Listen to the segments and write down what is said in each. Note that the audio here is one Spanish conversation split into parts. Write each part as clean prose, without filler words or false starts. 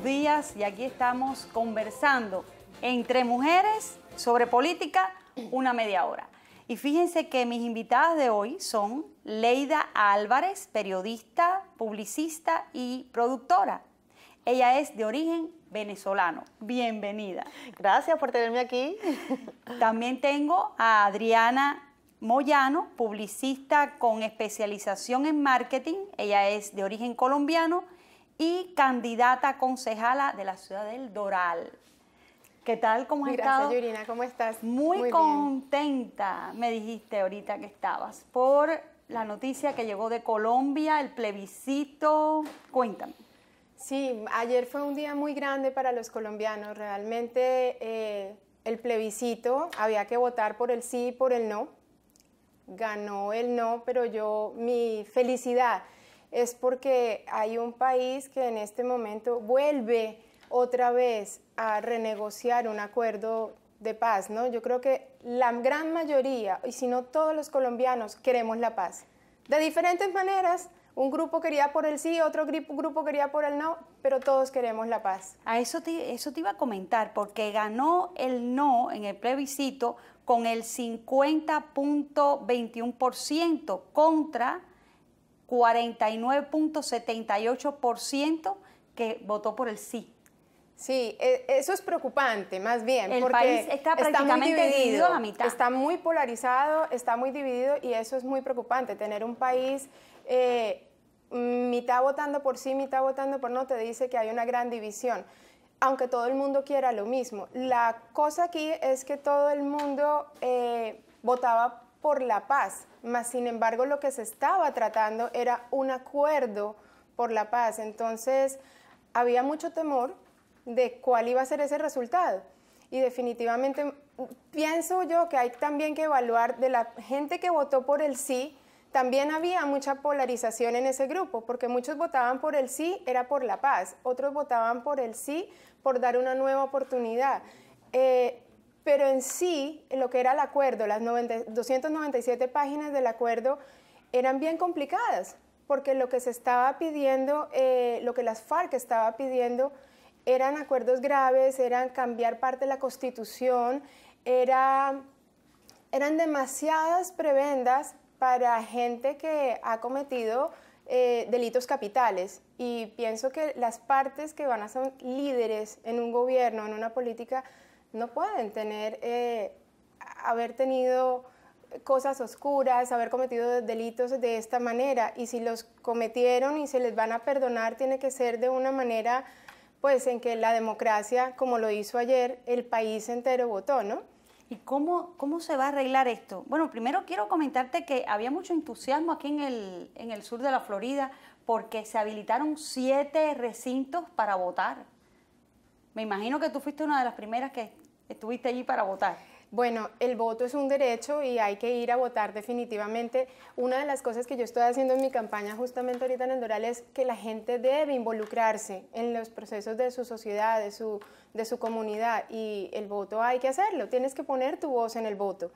buenos días y aquí estamos conversando entre mujeres sobre política una media hora. Y fíjense que mis invitadas de hoy son Leida Álvarez, periodista, publicista y productora. Ella es de origen venezolano. Bienvenida. Gracias por tenerme aquí. También tengo a Adriana Moyano, publicista con especialización en marketing. Ella es de origen colombiano y candidata a concejala de la ciudad del Doral. ¿Qué tal? ¿Cómo has estado? Gracias, Yurina. ¿Cómo estás? Muy contenta, me dijiste ahorita que estabas, por la noticia que llegó de Colombia, el plebiscito. Cuéntame. Sí, ayer fue un día muy grande para los colombianos. Realmente el plebiscito, había que votar por el sí y por el no. Ganó el no, pero mi felicidad es porque hay un país que en este momento vuelve otra vez a renegociar un acuerdo de paz, ¿no? Yo creo que la gran mayoría, y si no todos los colombianos, queremos la paz. De diferentes maneras, un grupo quería por el sí, otro grupo quería por el no, pero todos queremos la paz. A eso te iba a comentar, porque ganó el no en el plebiscito con el 50.21% contra 49.78% que votó por el sí. Sí, eso es preocupante, más bien. El porque país está prácticamente dividido a la mitad. Está muy polarizado, está muy dividido y eso es muy preocupante. Tener un país mitad votando por sí, mitad votando por no, te dice que hay una gran división, aunque todo el mundo quiera lo mismo. La cosa aquí es que todo el mundo votaba por la paz, mas sin embargo lo que se estaba tratando era un acuerdo por la paz. Entonces había mucho temor de cuál iba a ser ese resultado. Y definitivamente pienso yo que hay también que evaluar de la gente que votó por el sí, también había mucha polarización en ese grupo, porque muchos votaban por el sí, era por la paz, otros votaban por el sí, por dar una nueva oportunidad. Pero en sí, lo que era el acuerdo, las 297 páginas del acuerdo eran bien complicadas, porque lo que se estaba pidiendo, lo que las FARC estaba pidiendo, eran acuerdos graves, eran cambiar parte de la Constitución, eran demasiadas prebendas para gente que ha cometido delitos capitales. Y pienso que las partes que van a ser líderes en un gobierno, en una política, no pueden haber tenido cosas oscuras, haber cometido delitos de esta manera. Y si los cometieron y se les van a perdonar, tiene que ser de una manera pues en que la democracia, como lo hizo ayer, el país entero votó, ¿no? ¿Y cómo se va a arreglar esto? Bueno, primero quiero comentarte que había mucho entusiasmo aquí en el sur de la Florida porque se habilitaron 7 recintos para votar. Me imagino que tú fuiste una de las primeras que estuviste allí para votar. Bueno, el voto es un derecho y hay que ir a votar definitivamente. Una de las cosas que yo estoy haciendo en mi campaña justamente ahorita en el Doral es que la gente debe involucrarse en los procesos de su sociedad, de su comunidad, y el voto hay que hacerlo, tienes que poner tu voz en el voto.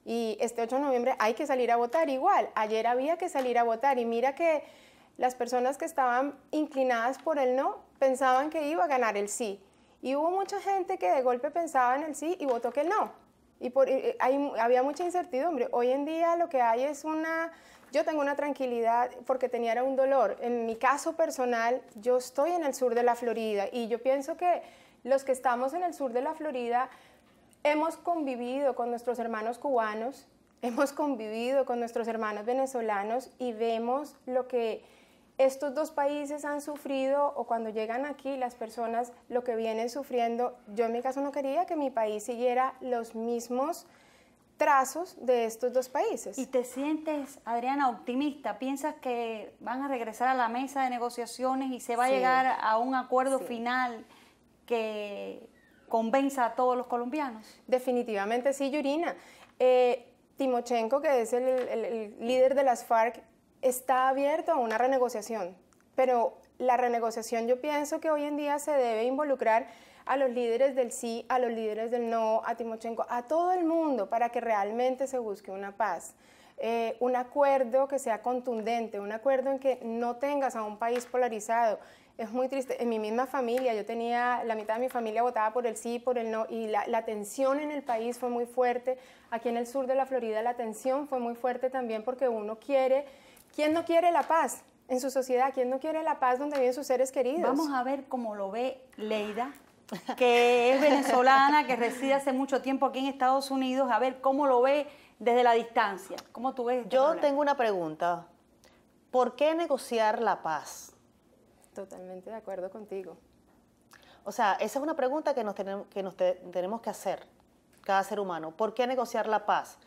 Y este 8 de noviembre hay que salir a votar igual. Ayer había que salir a votar y mira que las personas que estaban inclinadas por el no pensaban que iba a ganar el sí. Y hubo mucha gente que de golpe pensaba en el sí y votó que el no. Y había mucha incertidumbre. Hoy en día lo que hay es yo tengo una tranquilidad porque tenía un dolor. En mi caso personal, yo estoy en el sur de la Florida y yo pienso que los que estamos en el sur de la Florida hemos convivido con nuestros hermanos cubanos, hemos convivido con nuestros hermanos venezolanos y vemos lo que estos dos países han sufrido, o cuando llegan aquí las personas lo que vienen sufriendo. Yo en mi caso no quería que mi país siguiera los mismos trazos de estos dos países. ¿Y te sientes, Adriana, optimista? ¿Piensas que van a regresar a la mesa de negociaciones y se va a llegar a un acuerdo final que convenza a todos los colombianos? Definitivamente sí, Yurina. Timochenko, que es el líder de las FARC, está abierto a una renegociación, pero la renegociación yo pienso que hoy en día se debe involucrar a los líderes del sí, a los líderes del no, a Timochenko, a todo el mundo para que realmente se busque una paz. Un acuerdo que sea contundente, un acuerdo en que no tengas a un país polarizado. Es muy triste. En mi misma familia, yo tenía, la mitad de mi familia votaba por el sí, por el no, y la tensión en el país fue muy fuerte. Aquí en el sur de la Florida la tensión fue muy fuerte también porque uno quiere, ¿quién no quiere la paz en su sociedad? ¿Quién no quiere la paz donde viven sus seres queridos? Vamos a ver cómo lo ve Leida, que es venezolana, que reside hace mucho tiempo aquí en Estados Unidos, a ver cómo lo ve desde la distancia. ¿Cómo tú ves este Yo problema? tengo una pregunta. ¿Por qué negociar la paz? Totalmente de acuerdo contigo. O sea, esa es una pregunta que nos tenemos que hacer, cada ser humano. ¿Por qué negociar la paz?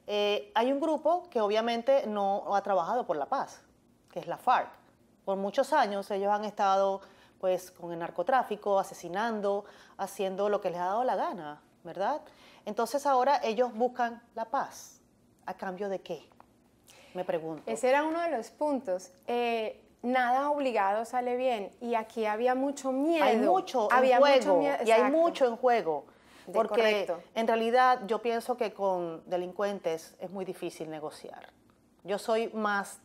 Hay un grupo que obviamente no ha trabajado por la paz, que es la FARC. Por muchos años ellos han estado pues, con el narcotráfico, asesinando, haciendo lo que les ha dado la gana, ¿verdad? Entonces ahora ellos buscan la paz. ¿A cambio de qué? Me pregunto. Ese era uno de los puntos. Nada obligado sale bien y aquí había mucho miedo. Hay mucho en juego y hay mucho en juego. Porque correcto. En realidad yo pienso que con delincuentes es muy difícil negociar. Yo soy más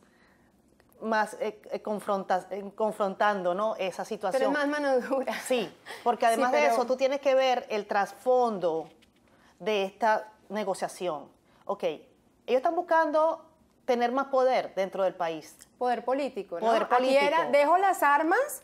confrontando, ¿no? Esa situación. Pero es más mano dura. Sí, porque además Sí, de pero eso tú tienes que ver el trasfondo de esta negociación. Ok, ellos están buscando tener más poder dentro del país. Poder político, ¿no? Poder político. Aquí era, dejo las armas,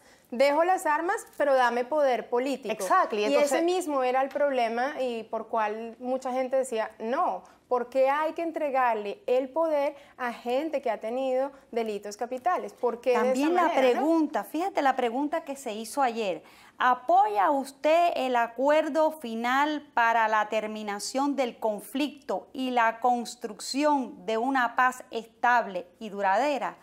pero dame poder político. Exacto. Y entonces, ese mismo era el problema y por cual mucha gente decía, no, ¿por qué hay que entregarle el poder a gente que ha tenido delitos capitales? ¿Por qué También de esa la manera, pregunta, fíjate la pregunta que se hizo ayer. ¿Apoya usted el acuerdo final para la terminación del conflicto y la construcción de una paz estable y duradera?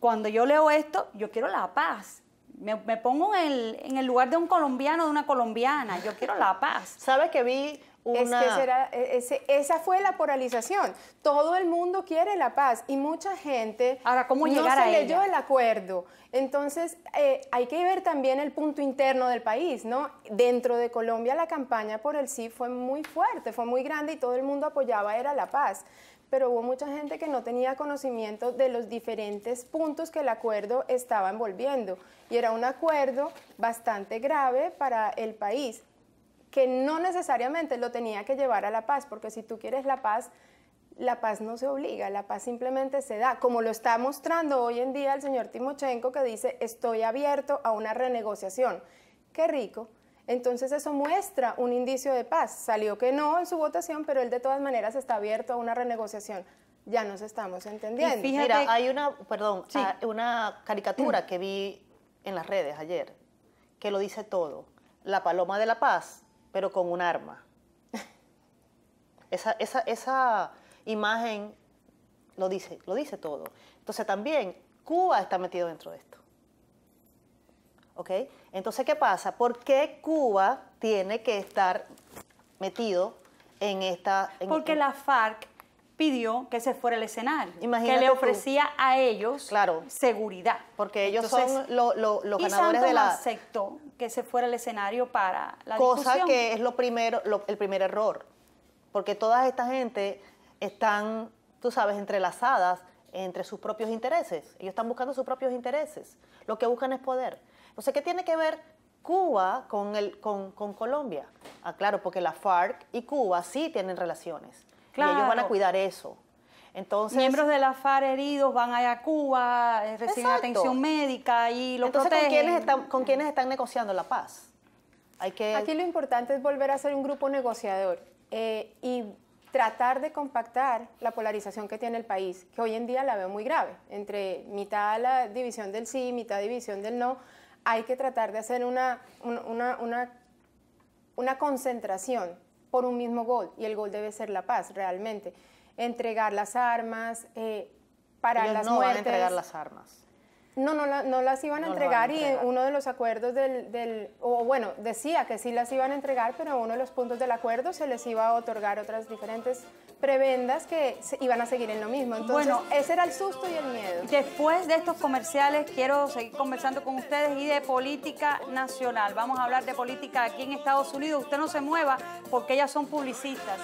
Cuando yo leo esto, yo quiero la paz. Me pongo en el lugar de un colombiano, de una colombiana. Yo quiero la paz. ¿Sabes que vi una... Es que esa fue la polarización. Todo el mundo quiere la paz y mucha gente Ahora, ¿cómo llegar no a se leyó ella? el acuerdo. Entonces, hay que ver también el punto interno del país, ¿no? Dentro de Colombia la campaña por el sí fue muy fuerte, fue muy grande y todo el mundo apoyaba, era la paz. Pero hubo mucha gente que no tenía conocimiento de los diferentes puntos que el acuerdo estaba envolviendo. Y era un acuerdo bastante grave para el país, que no necesariamente lo tenía que llevar a la paz, porque si tú quieres la paz no se obliga, la paz simplemente se da, como lo está mostrando hoy en día el señor Timochenko, que dice, estoy abierto a una renegociación. ¡Qué rico! Entonces eso muestra un indicio de paz. Salió que no en su votación, pero él de todas maneras está abierto a una renegociación. Ya nos estamos entendiendo. Y fíjate, Mira, hay una caricatura Mm. que vi en las redes ayer, que lo dice todo. La paloma de la paz, pero con un arma. Esa imagen lo dice todo. Entonces también Cuba está metido dentro de esto. ¿Ok? Entonces, ¿qué pasa? ¿Por qué Cuba tiene que estar metido en esta... porque la FARC pidió que se fuera el escenario, Imagínate que le tú. ofrecía a ellos Claro. seguridad. Porque ellos Entonces, son los y ganadores Santos de la... aceptó que se fuera el escenario para la cosa discusión. que es el primer error. Porque toda esta gente están, tú sabes, entrelazadas entre sus propios intereses. Ellos están buscando sus propios intereses. Lo que buscan es poder. Entonces, ¿qué tiene que ver Cuba con Colombia? Ah, claro, porque la FARC y Cuba sí tienen relaciones. Claro. Y ellos van a cuidar eso. Entonces, Miembros de la FARC heridos van allá a Cuba, reciben Exacto. atención médica y lo entonces protegen. ¿con quiénes están negociando la paz? Hay que... Aquí lo importante es volver a ser un grupo negociador y tratar de compactar la polarización que tiene el país, que hoy en día la veo muy grave, entre mitad la división del sí, mitad división del no. Hay que tratar de hacer una concentración por un mismo gol, y el gol debe ser la paz, realmente. Entregar las armas, para ellos las no muertes. van a entregar las armas. No las iban a No las entregar, van a entregar. y uno de los acuerdos decía que sí las iban a entregar, pero uno de los puntos del acuerdo se les iba a otorgar otras diferentes prebendas que iban a seguir en lo mismo. Entonces, Bueno, ese era el susto y el miedo. Después de estos comerciales quiero seguir conversando con ustedes y de política nacional. Vamos a hablar de política aquí en Estados Unidos. Usted no se mueva porque ellas son publicistas.